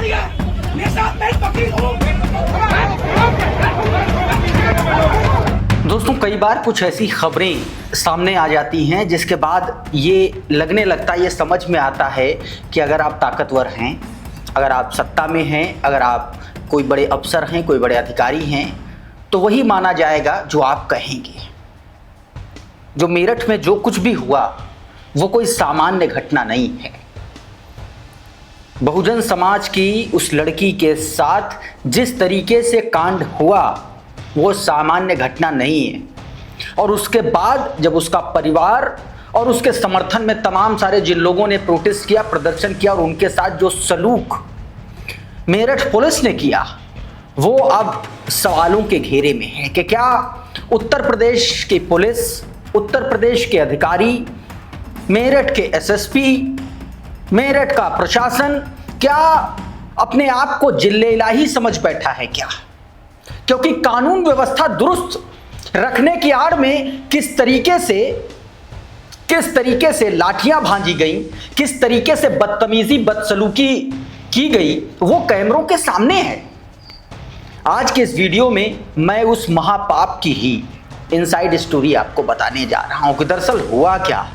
मेरे साथ मैं वकील हूं। दोस्तों, कई बार कुछ ऐसी खबरें सामने आ जाती हैं जिसके बाद ये लगने लगता है, ये समझ में आता है कि अगर आप ताकतवर हैं, अगर आप सत्ता में हैं, अगर आप कोई बड़े अफसर हैं, कोई बड़े अधिकारी हैं, तो वही माना जाएगा जो आप कहेंगे। जो मेरठ में जो कुछ भी हुआ वो कोई सामान्य घटना नहीं है। बहुजन समाज की उस लड़की के साथ जिस तरीके से कांड हुआ वो सामान्य घटना नहीं है। और उसके बाद जब उसका परिवार और उसके समर्थन में तमाम सारे जिन लोगों ने प्रोटेस्ट किया, प्रदर्शन किया और उनके साथ जो सलूक मेरठ पुलिस ने किया, वो अब सवालों के घेरे में है कि क्या उत्तर प्रदेश की पुलिस, उत्तर प्रदेश के अधिकारी, मेरठ के एसएसपी, मेरठ का प्रशासन क्या अपने आप को जिल्ले इलाही समझ बैठा है क्या? क्योंकि कानून व्यवस्था दुरुस्त रखने की आड़ में किस तरीके से लाठियां भांजी गई, किस तरीके से बदतमीजी, बदसलूकी की गई, वो कैमरों के सामने है। आज के इस वीडियो में मैं उस महापाप की ही इनसाइड स्टोरी आपको बताने जा रहा हूं कि दरअसल हुआ क्या,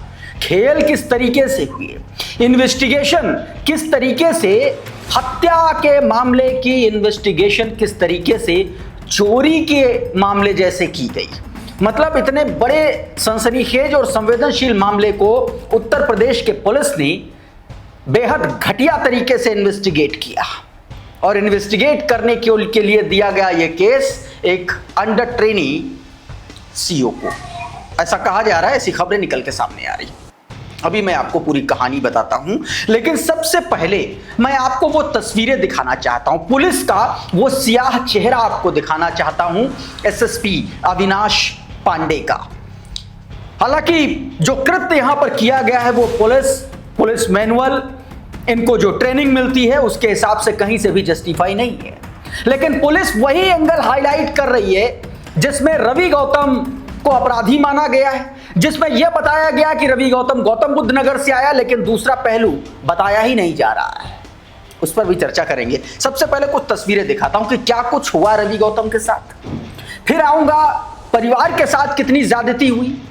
खेल किस तरीके से हुए, इन्वेस्टिगेशन किस तरीके से, हत्या के मामले की इन्वेस्टिगेशन किस तरीके से चोरी के मामले जैसे की गई। मतलब इतने बड़े सनसनीखेज और संवेदनशील मामले को उत्तर प्रदेश के पुलिस ने बेहद घटिया तरीके से इन्वेस्टिगेट किया और इन्वेस्टिगेट करने के लिए दिया गया यह केस एक अंडर ट्रेनी सीओ को। ऐसा कहा जा रहा है, ऐसी खबरें निकल के सामने आ रही। अभी मैं आपको पूरी कहानी बताता हूं, लेकिन सबसे पहले मैं आपको वो तस्वीरें दिखाना चाहता हूं, पुलिस का वो सियाह चेहरा आपको दिखाना चाहता हूं, एसएसपी अविनाश पांडे का। हालांकि जो कृत्य यहां पर किया गया है वो पुलिस मैनुअल, इनको जो ट्रेनिंग मिलती है उसके हिसाब से कहीं से भी जस्टिफाई नहीं है, लेकिन पुलिस वही एंगल हाईलाइट कर रही है जिसमें रवि गौतम को अपराधी माना गया है, जिसमें यह बताया गया कि रवि गौतम गौतम बुद्ध नगर से आया, लेकिन दूसरा पहलू बताया ही नहीं जा रहा है। उस पर भी चर्चा करेंगे। सबसे पहले कुछ तस्वीरें दिखाता हूं कि क्या कुछ हुआ रवि गौतम के साथ, फिर आऊंगा परिवार के साथ कितनी ज्यादती हुई,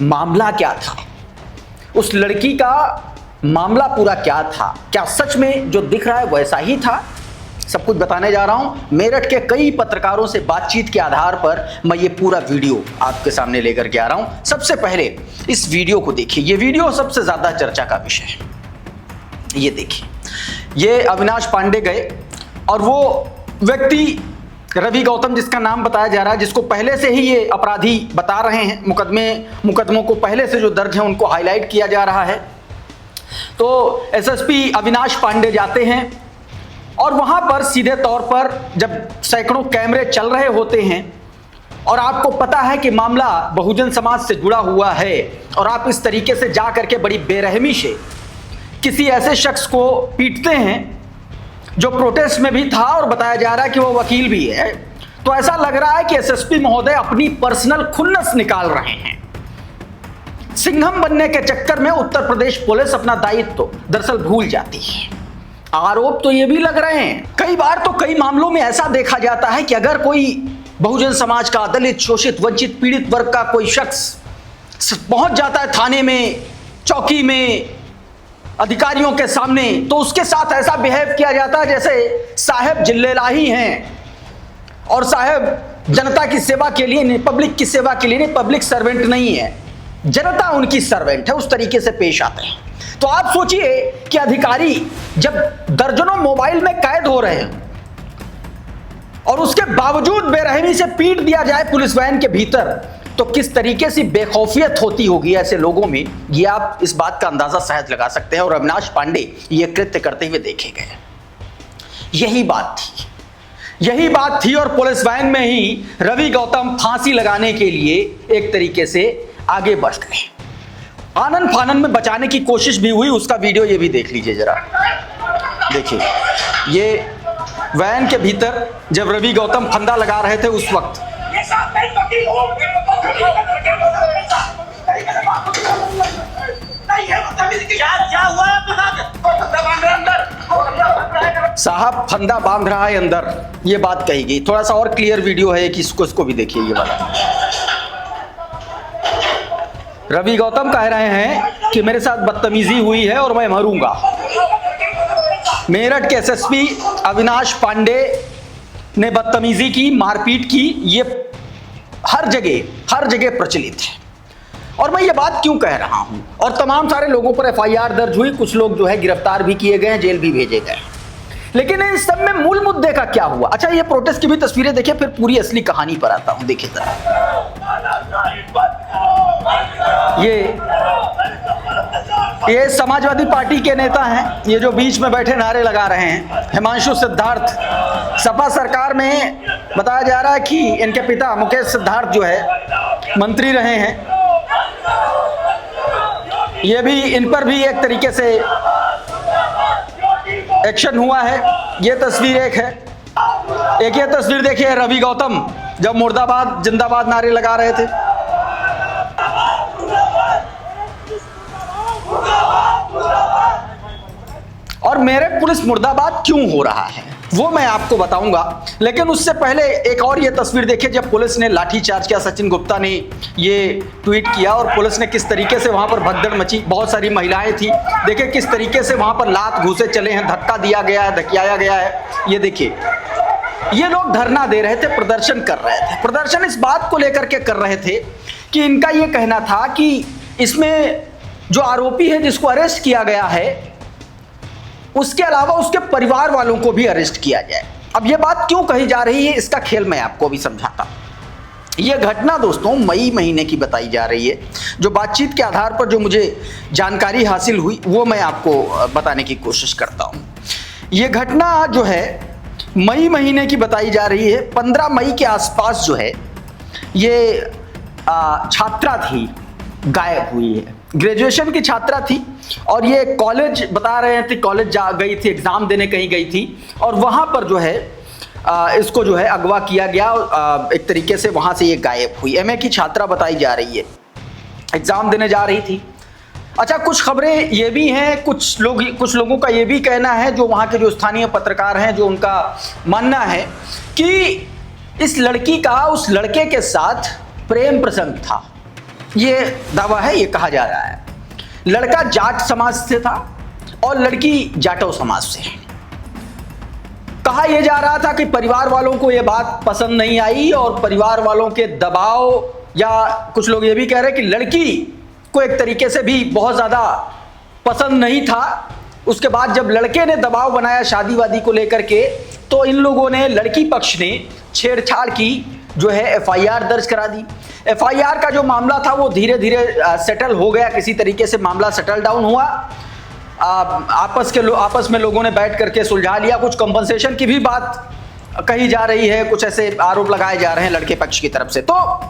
मामला क्या था, उस लड़की का मामला पूरा क्या था, क्या सच में जो दिख रहा है वैसा ही था, सब कुछ बताने जा रहा हूं। मेरठ के कई पत्रकारों से बातचीत के आधार पर मैं ये पूरा वीडियो आपके सामने लेकर के आ रहा हूं। सबसे पहले इस वीडियो को देखिए, ये वीडियो सबसे ज्यादा चर्चा का विषय है। ये देखिए, ये अविनाश पांडे गए और वो व्यक्ति रवि गौतम जिसका नाम बताया जा रहा है, जिसको पहले से ही ये अपराधी बता रहे हैं, मुकदमों को पहले से जो दर्ज है उनको हाईलाइट किया जा रहा है। तो एसएसपी अविनाश पांडे जाते हैं और वहां पर सीधे तौर पर जब सैकड़ों कैमरे चल रहे होते हैं और आपको पता है कि मामला बहुजन समाज से जुड़ा हुआ है और आप इस तरीके से जा करके बड़ी बेरहमी से किसी ऐसे शख्स को पीटते हैं जो प्रोटेस्ट में भी था और बताया जा रहा है कि वो वकील भी है, तो ऐसा लग रहा है कि एसएसपी महोदय अपनी पर्सनल खुन्नस निकाल रहे हैं। सिंघम बनने के चक्कर में उत्तर प्रदेश पुलिस अपना दायित्व दरअसल भूल जाती है। आरोप तो ये भी लग रहे हैं, कई बार तो कई मामलों में ऐसा देखा जाता है कि अगर कोई बहुजन समाज का, दलित, शोषित, वंचित, पीड़ित वर्ग का कोई शख्स पहुंच जाता है थाने में, चौकी में, अधिकारियों के सामने, तो उसके साथ ऐसा बिहेव किया जाता है जैसे साहब जिल्लेलाही हैं और साहब जनता की सेवा के लिए नहीं, पब्लिक की सेवा के लिए नहीं, पब्लिक सर्वेंट नहीं है, जनता उनकी सर्वेंट है, उस तरीके से पेश आते हैं। तो आप सोचिए कि अधिकारी जब दर्जनों मोबाइल में कैद हो रहे हैं और उसके बावजूद बेरहमी से पीट दिया जाए पुलिस वैन के भीतर, तो किस तरीके से बेखौफियत होती होगी ऐसे लोगों में, ये आप इस बात का अंदाजा सहज लगा सकते हैं। और अविनाश पांडे ये कृत्य करते हुए देखे गए। यही बात थी और पुलिस वैन में ही रवि गौतम फांसी लगाने के लिए एक तरीके से आगे बढ़ गए। आनन फानन में बचाने की कोशिश भी हुई, उसका वीडियो ये भी देख लीजिए जरा। देखिए, ये वैन के भीतर जब रवि गौतम फंदा लगा रहे थे उस वक्त साहब फंदा बांध रहा है अंदर, ये बात कही गई। थोड़ा सा और क्लियर वीडियो है कि इसको भी देखिए। ये वाला रवि गौतम कह रहे हैं कि मेरे साथ बदतमीजी हुई है और मैं मरूंगा। मेरठ के एसएसपी अविनाश पांडे ने बदतमीजी की, मारपीट की, ये हर जगह प्रचलित है। और मैं ये बात क्यों कह रहा हूं, और तमाम सारे लोगों पर एफआईआर दर्ज हुई, कुछ लोग जो है गिरफ्तार भी किए गए, जेल भी भेजे गए, लेकिन इन सब में मूल मुद्दे का क्या हुआ? अच्छा, ये प्रोटेस्ट की भी तस्वीरें देखिए, फिर पूरी असली कहानी पर आता हूं। देखिए जरा, ये समाजवादी पार्टी के नेता हैं, ये जो बीच में बैठे नारे लगा रहे हैं, हिमांशु सिद्धार्थ। सपा सरकार में बताया जा रहा है कि इनके पिता मुकेश सिद्धार्थ जो है मंत्री रहे हैं। ये भी, इन पर भी एक तरीके से एक्शन हुआ है। ये तस्वीर एक है, एक ये तस्वीर देखिए, रवि गौतम जब मुर्दाबाद जिंदाबाद नारे लगा रहे थे। और मेरठ पुलिस मुर्दाबाद क्यों हो रहा है वो मैं आपको बताऊंगा, लेकिन उससे पहले एक और ये तस्वीर देखिए, जब पुलिस ने लाठीचार्ज किया। सचिन गुप्ता ने ये ट्वीट किया और पुलिस ने किस तरीके से वहां पर भगदड़ मची। बहुत सारी महिलाएं थी, देखिए किस तरीके से वहां पर लात घूसे चले हैं, धक्का दिया गया है, धकियाया गया है। ये देखिए, ये लोग धरना दे रहे थे, प्रदर्शन कर रहे थे। प्रदर्शन इस बात को लेकर के कर रहे थे कि इनका ये कहना था कि इसमें जो आरोपी है, जिसको अरेस्ट किया गया है, उसके अलावा उसके परिवार वालों को भी अरेस्ट किया जाए। अब ये बात क्यों कही जा रही है, इसका खेल मैं आपको भी समझाता हूं। यह घटना दोस्तों मई महीने की बताई जा रही है। जो बातचीत के आधार पर जो मुझे जानकारी हासिल हुई वो मैं आपको बताने की कोशिश करता हूं। यह घटना जो है मई महीने की बताई जा रही है। 15 मई के आसपास जो है ये छात्रा थी, गायब हुई है। ग्रेजुएशन की छात्रा थी और ये कॉलेज बता रहे थे, कॉलेज जा गई थी, एग्जाम देने कहीं गई थी और वहां पर जो है इसको जो है अगवा किया गया। एक तरीके से वहां से ये गायब हुई। एमए की छात्रा बताई जा रही है, एग्जाम देने जा रही थी। अच्छा, कुछ खबरें ये भी हैं, कुछ लोगों का ये भी कहना है, जो वहाँ के जो स्थानीय पत्रकार हैं, जो उनका मानना है कि इस लड़की का उस लड़के के साथ प्रेम प्रसंग था। ये दावा है, ये कहा जा रहा है। लड़का जाट समाज से था और लड़की जाटो समाज से है। कहा यह जा रहा था कि परिवार वालों को यह बात पसंद नहीं आई और परिवार वालों के दबाव, या कुछ लोग ये भी कह रहे हैं कि लड़की को एक तरीके से भी बहुत ज़्यादा पसंद नहीं था। उसके बाद जब लड़के ने दबाव बनाया शादी वादी को लेकर के, तो इन लोगों ने, लड़की पक्ष ने छेड़छाड़ की, जो है एफआईआर दर्ज करा दी। एफआईआर का जो मामला था वो धीरे धीरे सेटल हो गया, किसी तरीके से मामला सेटल डाउन हुआ। आपस में लोगों ने बैठ करके सुलझा लिया। कुछ कंपनसेशन की भी बात कही जा रही है, कुछ ऐसे आरोप लगाए जा रहे हैं लड़के पक्ष की तरफ से। तो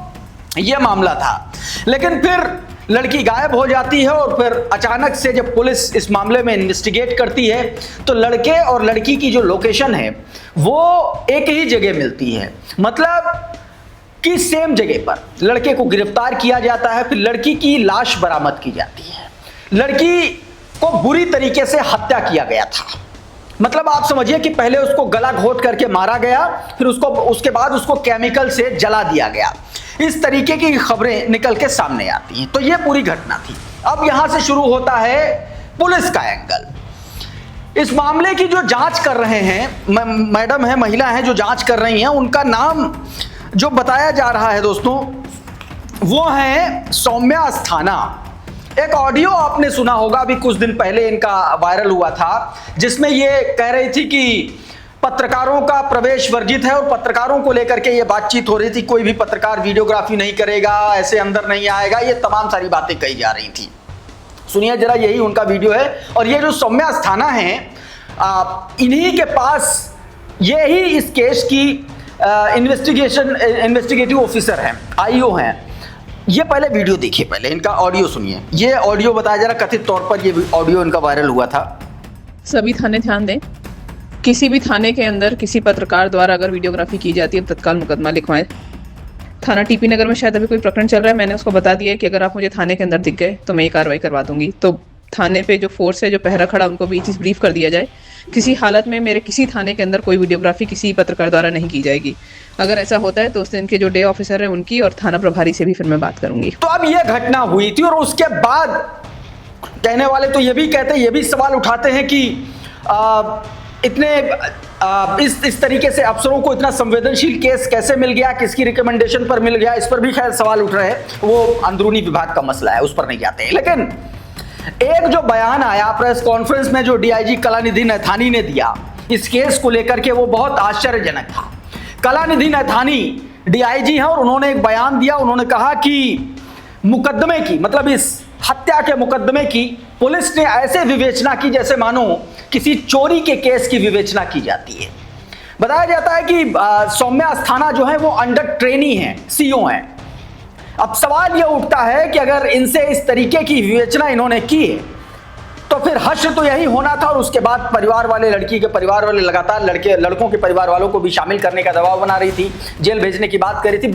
यह मामला था, लेकिन फिर लड़की गायब हो जाती है और फिर अचानक से जब पुलिस इस मामले में इन्वेस्टिगेट करती है तो लड़के और लड़की की जो लोकेशन है वो एक ही जगह मिलती है। मतलब कि सेम जगह पर लड़के को गिरफ्तार किया जाता है, फिर लड़की की लाश बरामद की जाती है। लड़की को बुरी तरीके से हत्या किया गया था। मतलब आप समझिए कि पहले उसको गला घोट करके मारा गया, फिर उसके बाद उसको केमिकल से जला दिया गया। इस तरीके की खबरें निकल के सामने आती हैं। तो ये पूरी घटना थी। अब यहां से शुरू होता है पुलिस का एंगल। इस मामले की जो जांच कर रहे हैं मैडम है, महिला है जो जांच कर रही हैं, उनका नाम जो बताया जा रहा है दोस्तों वो है सौम्या अस्थाना। एक ऑडियो आपने सुना होगा, अभी कुछ दिन पहले इनका वायरल हुआ था, जिसमें ये कह रही थी कि पत्रकारों का प्रवेश वर्जित है और पत्रकारों को लेकर के ये बातचीत हो रही थी। कोई भी पत्रकार वीडियोग्राफी नहीं करेगा, ऐसे अंदर नहीं आएगा, ये तमाम सारी बातें कही जा रही थी। सुनिए जरा, यही उनका वीडियो है। और ये जो सौम्या अस्थाना है, इन्हीं के पास यही इस केस की इन्वेस्टिगेटिव ऑफिसर हैं, आईओ हैं। ये पहले वीडियो देखिए, पहले इनका ऑडियो सुनिए। ये ऑडियो बताया जा रहा, कथित तौर पर ये ऑडियो इनका वायरल हुआ था। सभी थाने ध्यान दें, किसी भी थाने के अंदर किसी पत्रकार द्वारा अगर वीडियोग्राफी की जाती है तत्काल मुकदमा लिखवाएं। थाना टीपी नगर में शायद अभी कोई प्रकरण चल रहा है, मैंने उसको बता दिया है कि अगर आप मुझे थाने के अंदर दिख गए तो मैं ये कार्रवाई करवा दूंगी। तो थाने पे जो फोर्स है, जो पहरा खड़ा, उनको भी ये चीज़ ब्रीफ कर दिया जाए, किसी हालत में मेरे किसी थाने के अंदर कोई वीडियोग्राफी किसी पत्रकार द्वारा नहीं की जाएगी। अगर ऐसा होता है तो उस दिन के जो डे ऑफिसर है उनकी और थाना प्रभारी से भी फिर मैं बात करूंगी। तो अब ये घटना हुई थी और उसके बाद कहने वाले तो ये भी कहते, ये भी सवाल उठाते हैं कि इस तरीके से अफसरों को इतना संवेदनशील केस कैसे मिल गया, किसकी रिकमेंडेशन पर मिल गया, इस पर भी खैर सवाल उठ रहे हैं। वो अंदरूनी विभाग का मसला है, उस पर नहीं जाते हैं। लेकिन एक जो बयान आया प्रेस कॉन्फ्रेंस में जो डीआईजी कलानिधि नैथानी ने दिया इस केस को लेकर के, वो बहुत आश्चर्यजनक था। कलानिधि नैथानी डीआईजी हैं और उन्होंने एक बयान दिया। उन्होंने कहा कि मुकदमे की, मतलब इस हत्या के मुकदमे की पुलिस ने ऐसे विवेचना की जैसे मानो किसी चोरी के केस की विवेचना की जाती है। बताया जाता है कि सौम्या अस्थाना जो है वो अंडर ट्रेनी है, सीओ हैं। अब सवाल यह उठता है कि अगर इनसे इस तरीके की विवेचना इन्होंने की है तो फिर हश्र तो यही होना था। और उसके बाद परिवार वाले, लड़की के परिवार वाले लगातार लड़कों के परिवार वालों को भी शामिल करने का दबाव बना रही थी, जेल भेजने की बात कर रही थी।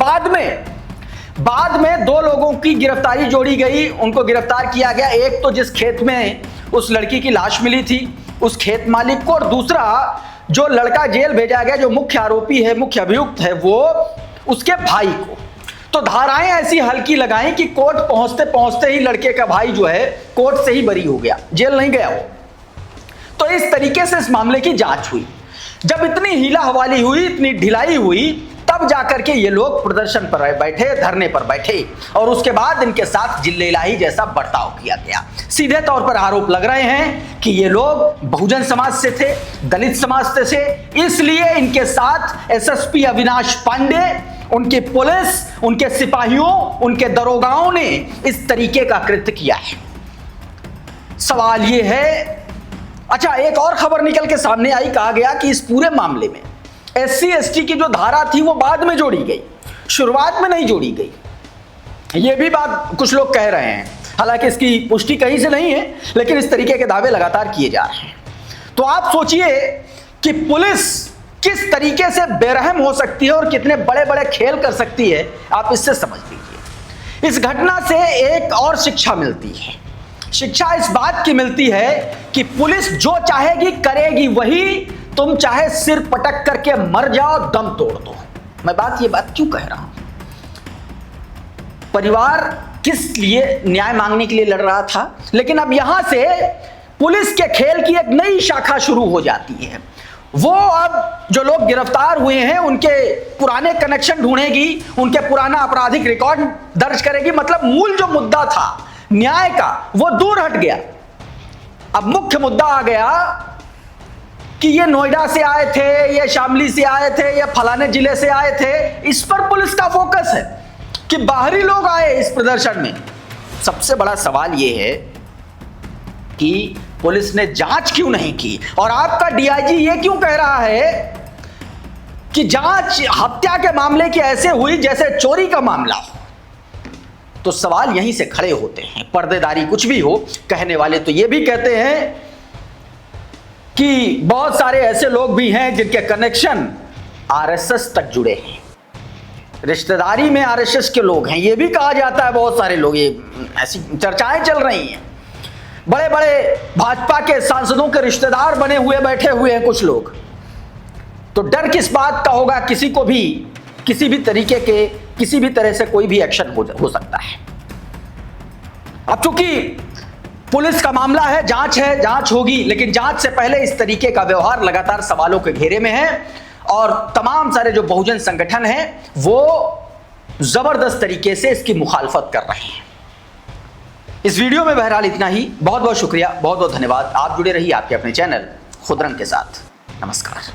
बाद में 2 लोगों की गिरफ्तारी जोड़ी गई, उनको गिरफ्तार किया गया। एक तो जिस खेत में उस लड़की की लाश मिली थी उस खेत मालिक को, और दूसरा जो लड़का जेल भेजा गया, जो मुख्य आरोपी है, मुख्य अभियुक्त है, वो उसके भाई को। तो धाराएं ऐसी हल्की लगाई कि कोर्ट पहुंचते पहुंचते ही लड़के का भाई जो है कोर्ट से ही बरी हो गया, जेल नहीं गया वो। तो इस तरीके से इस मामले की जांच हुई। जब इतनी हीला हवाली हुई, इतनी ढिलाई हुई, तब जाकर के ये लोग प्रदर्शन पर बैठे, धरने पर बैठे, और उसके बाद इनके साथ जिल्ले-इलाही जैसा बर्ताव किया गया। सीधे तौर पर आरोप लग रहे हैं कि ये लोग बहुजन समाज से थे, दलित समाज से थे, इसलिए इनके साथ एसएसपी अविनाश पांडे, उनकी पुलिस, उनके सिपाहियों, उनके दरोगाओं ने इस तरीके का कृत्य किया है। सवाल ये है, अच्छा एक और खबर निकल के सामने आई, कहा गया कि इस पूरे मामले में SC/ST की जो धारा थी वो बाद में जोड़ी गई, शुरुआत में नहीं जोड़ी गई। ये भी बात कुछ लोग कह रहे हैं, हालांकि इसकी पुष्टि कहीं से नहीं है, लेकिन इस तरीके के दावे लगातार किए जा रहे हैं। तो आप सोचिए कि पुलिस किस तरीके से बेरहम हो सकती है और कितने बड़े बड़े खेल कर सकती है, आप इससे समझ लीजिए। इस घटना से एक और शिक्षा मिलती है। शिक्षा इस बात की मिलती है कि पुलिस जो चाहेगी करेगी वही, तुम चाहे सिर पटक करके मर जाओ, दम तोड़ दो। मैं ये बात क्यों कह रहा हूं? परिवार किस लिए न्याय मांगने के लिए लड़ रहा था, लेकिन अब यहां से पुलिस के खेल की एक नई शाखा शुरू हो जाती है। वो अब जो लोग गिरफ्तार हुए हैं उनके पुराने कनेक्शन ढूंढेगी, उनके पुराना आपराधिक रिकॉर्ड दर्ज करेगी। मतलब मूल जो मुद्दा था न्याय का, वो दूर हट गया। अब मुख्य मुद्दा आ गया कि ये नोएडा से आए थे, ये शामली से आए थे, ये फलाने जिले से आए थे। इस पर पुलिस का फोकस है कि बाहरी लोग आए इस प्रदर्शन में। सबसे बड़ा सवाल ये है कि पुलिस ने जांच क्यों नहीं की, और आपका डीआईजी ये क्यों कह रहा है कि जांच हत्या के मामले की ऐसे हुई जैसे चोरी का मामला हो। तो सवाल यहीं से खड़े होते हैं। पर्देदारी कुछ भी हो, कहने वाले तो ये भी कहते हैं कि बहुत सारे ऐसे लोग भी हैं जिनके कनेक्शन आरएसएस तक जुड़े हैं, रिश्तेदारी में आरएसएस के लोग हैं, ये भी कहा जाता है। बहुत सारे लोग, ये ऐसी चर्चाएं चल रही हैं। बड़े बड़े भाजपा के सांसदों के रिश्तेदार बने हुए बैठे हुए हैं कुछ लोग। तो डर किस बात का होगा? किसी को भी किसी भी तरीके के, किसी भी तरह से कोई भी एक्शन हो सकता है। अब चूंकि पुलिस का मामला है, जांच होगी, लेकिन जांच से पहले इस तरीके का व्यवहार लगातार सवालों के घेरे में है, और तमाम सारे जो बहुजन संगठन हैं वो जबरदस्त तरीके से इसकी मुखालफत कर रहे हैं। इस वीडियो में बहरहाल इतना ही। बहुत बहुत शुक्रिया, बहुत बहुत धन्यवाद। आप जुड़े रहिए आपके अपने चैनल खुदरंग के साथ। नमस्कार।